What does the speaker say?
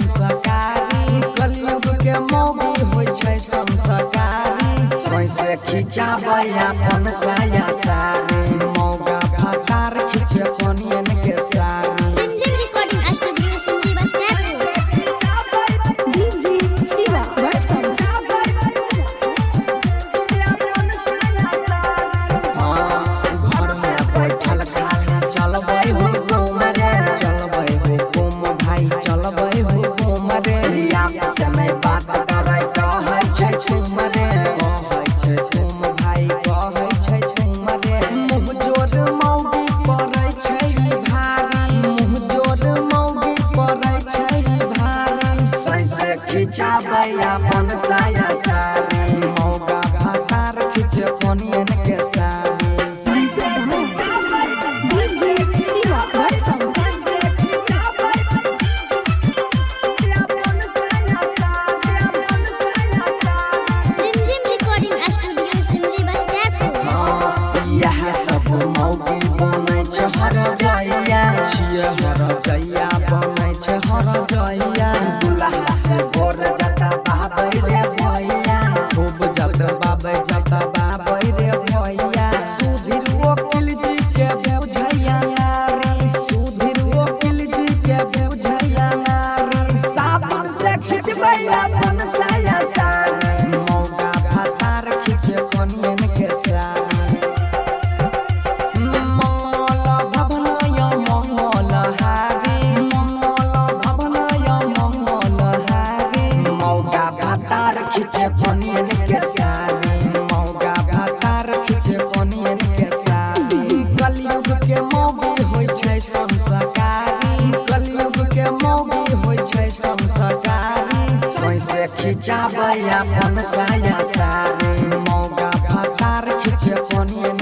संस्कारी कलयुग के मौगी होय छै संस्कारी सौंसे खिंचाबै अपन साया सारी मौगा फतार खिंचे कोनियन के सारी खिंचाबै अपन साया सारी मौगा फतार खिंचे कोनियन के सारी यह सब मौगी बनै छै हर जइया छियै हर जइया बनै छै हर जइया दुल्हा से गोर जाता बाबै रे भैया खूब जत बाबै जाता बाबै रे भैया सुधीर वकील जी के बुझैया नारी सुधीर वकील जी के बुझैया नारी साबुन से खिंचबै अपन साया सारी मौगा फतार खिंचे कोनियन के सारी खिंचे कोनियन के सारी मौगा फतार खिंचे कोनियन के सारी कलयुग के मौगी होय छै संस्कारी कलयुग के मौगी होय छै संस्कारी सौंसे खिंचाबै अपन साया सारी मौगा फतार खिंचे कोनियन